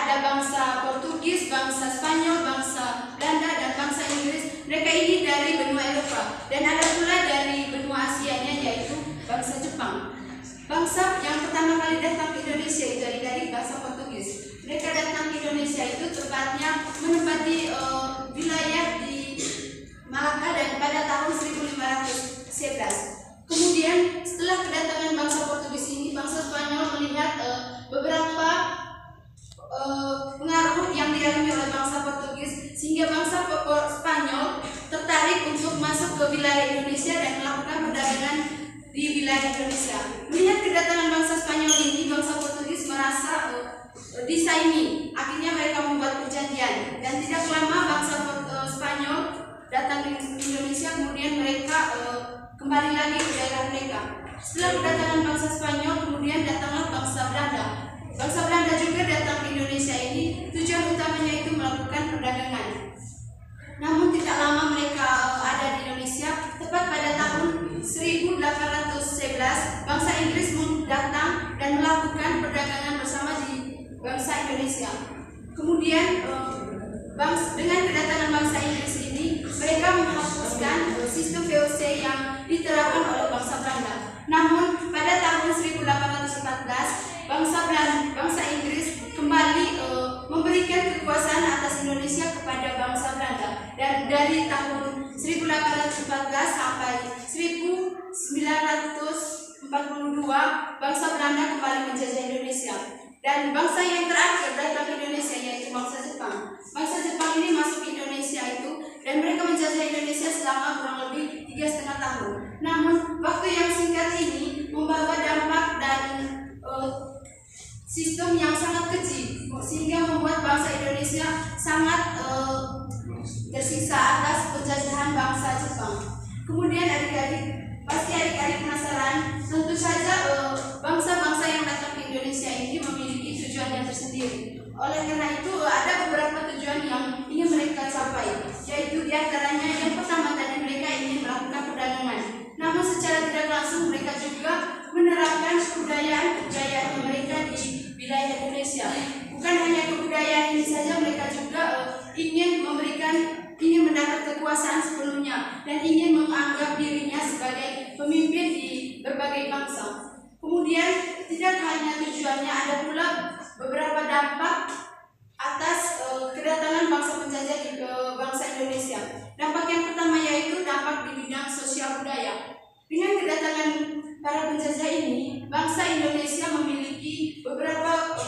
ada bangsa Portugis, bangsa Spanyol, bangsa Belanda, dan bangsa Inggris. Mereka ini dari benua Eropa, dan ada pula dari benua Asianya, yaitu bangsa Jepang. Bangsa yang pertama kali datang ke Indonesia itu adik-adik bangsa Portugis. Mereka datang ke Indonesia itu tepatnya menempati wilayah di Malaka dan pada tahun 1511. Kemudian setelah kedatangan bangsa Portugis ini, bangsa Spanyol melihat beberapa pengaruh yang dialami oleh bangsa Portugis, sehingga bangsa Spanyol tertarik untuk masuk ke wilayah Indonesia dan melakukan perdagangan di wilayah Indonesia. Melihat kedatangan bangsa Spanyol ini, bangsa Portugis merasa disaingi. Akhirnya mereka membuat perjanjian, dan tidak lama bangsa Spanyol datang ke Indonesia. Kemudian mereka kembali lagi ke daerah mereka. Setelah kedatangan bangsa Spanyol, kemudian datanglah bangsa Belanda. Bangsa Belanda juga datang ke Indonesia ini. Tujuan utamanya itu melakukan perdagangan. Namun tidak lama mereka ada di Indonesia. Tepat pada tahun 1811, bangsa Inggris datang dan melakukan perdagangan bersama di bangsa Indonesia. Kemudian dengan kedatangan bangsa Inggris ini, mereka menghapuskan sistem VOC yang diterapkan oleh bangsa Belanda. Namun pada tahun 1814, bangsa Inggris kembali memberikan kekuasaan atas Indonesia kepada bangsa Belanda. Dan dari tahun 1814 sampai 1942, bangsa Belanda kembali menjajah Indonesia. Dan bangsa yang terakhir datang ke Indonesia yaitu bangsa Jepang. Bangsa Jepang ini masuk ke Indonesia itu, dan mereka menjajah Indonesia selama kurang lebih 3,5 tahun. Namun waktu yang singkat ini membawa dampak dan sistem yang sangat keji, sehingga membuat bangsa Indonesia sangat tersiksa atas penjajahan bangsa Jepang. Kemudian pasti adik-adik penasaran, tentu saja bangsa-bangsa yang datang ke Indonesia ini memiliki tujuannya tersendiri. Oleh karena itu ada beberapa tujuan yang ingin mereka capai, yaitu diantaranya yang pertama tadi mereka ingin melakukan perdagangan. Namun secara tidak langsung mereka juga menerapkan kebudayaan mereka di wilayah Indonesia. Bukan hanya kebudayaan ini saja, mereka juga ingin mendapat kekuasaan sepenuhnya dan ingin menganggap dirinya sebagai pemimpin di berbagai bangsa. Kemudian tidak hanya tujuannya, ada pula beberapa dampak atas kedatangan bangsa penjajah ke bangsa Indonesia. Dampak yang pertama yaitu dampak di bidang sosial budaya. Dengan kedatangan para penjajah ini, bangsa Indonesia memiliki beberapa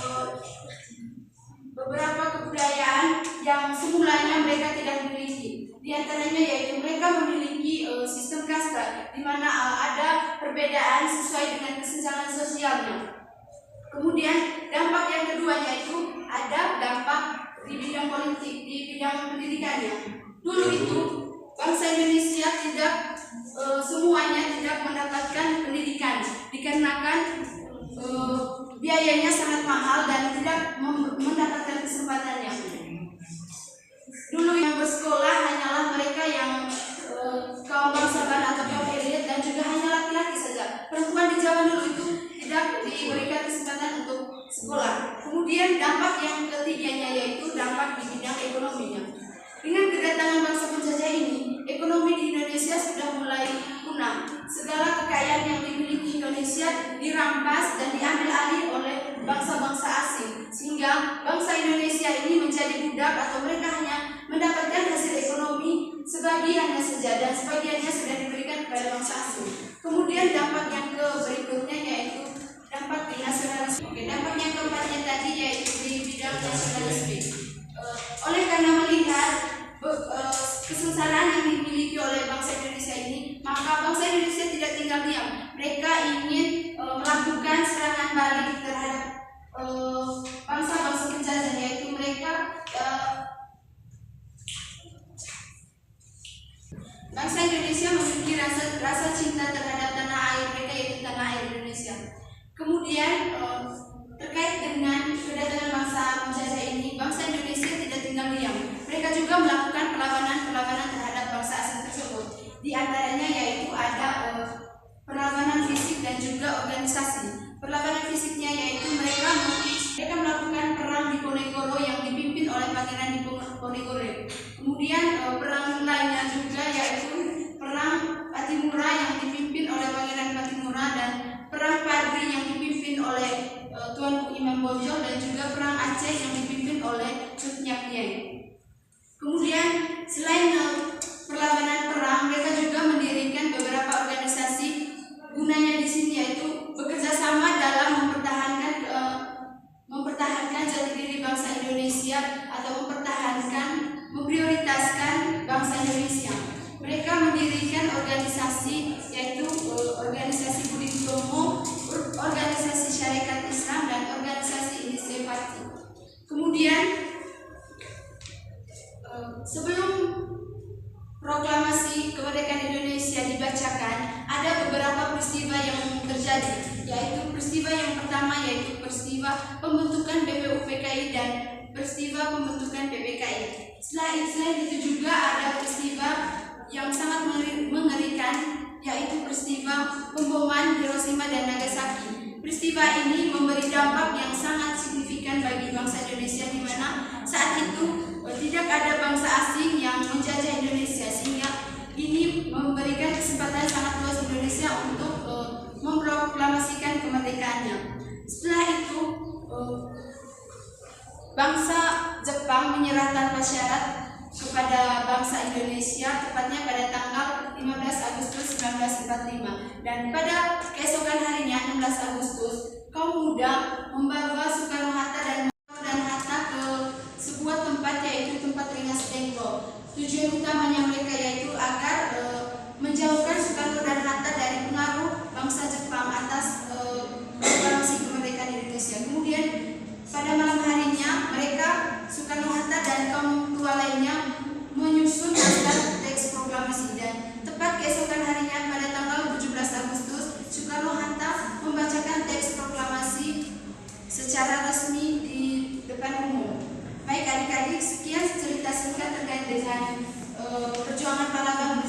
kebudayaan yang semulanya mereka tidak miliki. Di antaranya yaitu mereka memiliki sistem kasta, di mana ada perbedaan sesuai dengan kesenjangan sosialnya. Kemudian dampak yang kedua yaitu ada dampak di bidang politik, di bidang pendidikannya. Dulu itu bangsa Indonesia semuanya tidak mendapatkan pendidikan, dikarenakan biayanya sangat mahal dan tidak mendapatkan kesempatannya. Dulu yang bersekolah hanyalah mereka yang kaum bangsawan atau kaum elit, dan juga hanya laki-laki saja. Perempuan di zaman dulu itu tidak diberikan kesempatan untuk sekolah. Kemudian dampak yang ketiganya yaitu dampak di bidang ekonominya. Dengan kedatangan bangsa penjajah ini, ekonomi di Indonesia sudah mulai punah. Segala kekayaan yang dimiliki Indonesia dirampas dan diambil alih oleh bangsa-bangsa asing, sehingga bangsa Indonesia ini menjadi budak, atau mereka hanya mendapatkan hasil ekonomi sebagiannya saja, dan sebagiannya sudah diberikan kepada bangsa asing. Kemudian dampak yang berikutnya yaitu dampak di nasionalisme. Dampak yang keempatnya tadi yaitu di bidang nasionalisme. Oleh karena melihat kesengsaraan yang dimiliki oleh bangsa Indonesia ini, maka bangsa Indonesia tidak tinggal diam. Mereka ingin melakukan serangan balik terhadap bangsa-bangsa penjajah, yaitu mereka bangsa Indonesia memiliki rasa cinta terhadap tanah air mereka, yaitu tanah air Indonesia. Kemudian terkait dengan kedatangan bangsa penjajah ini, bangsa Indonesia tidak tinggal diam. Mereka juga melakukan perlawanan terhadap bangsa asing tersebut. Di antaranya yaitu ada perlawanan fisik dan juga organisasi. Perlawanan fisiknya yaitu mereka melakukan perang di Ponegoro Ponegoro. Kemudian perang lainnya juga yaitu perang Pattimura yang dipimpin oleh Pangeran Pattimura dan perang Padri yang dipimpin oleh Tuanku Imam Bonjol dan juga perang Aceh yang dipimpin oleh Cut Nyak Dieng. Kemudian selain perlawanan perang, mereka juga mendirikan beberapa organisasi. Gunanya di sini yaitu bekerja sama dalam mempertahankan jati diri bangsa Indonesia atau memprioritaskan bangsa Indonesia. Mereka mendirikan organisasi yaitu organisasi Budi Utomo, organisasi Syarikat Islam dan organisasi Indonesia Party. Kemudian sebelum proklamasi kemerdekaan Indonesia dibacakan, ada beberapa peristiwa yang terjadi, yaitu peristiwa yang pertama yaitu peristiwa pembentukan BPUPKI dan peristiwa pembentukan PPKI. Selain itu juga ada peristiwa yang sangat mengerikan, yaitu peristiwa pemboman Hiroshima dan Nagasaki. Peristiwa ini memberi dampak yang sangat signifikan bagi bangsa Indonesia, di mana saat itu tidak ada bangsa asing yang menjajah Indonesia, sehingga ini memberikan kesempatan sangat luas Indonesia untuk memproklamasikan kemerdekaannya. Setelah itu bangsa Jepang menyerah tanpa syarat kepada bangsa Indonesia, tepatnya pada tanggal 15 Agustus 1945. Dan pada keesokan harinya 16 Agustus, kaum muda membawa Soekarno-Hatta dan Hatta ke sebuah tempat, yaitu tempat Rengas Dengklok. Tujuan utamanya mereka yaitu agar menjauhkan Soekarno dan Hatta dari pengaruh bangsa Jepang atas proklamasi kemerdekaan Indonesia. Kemudian pada malam harinya mereka, Soekarno-Hatta dan kaum tua lainnya, menyusun naskah teks proklamasi, dan tepat keesokan harinya pada tanggal 17 Agustus Soekarno-Hatta membacakan teks proklamasi secara resmi di depan umum. Baik adik-adik, sekian cerita singkat terkait dengan perjuangan pahlawan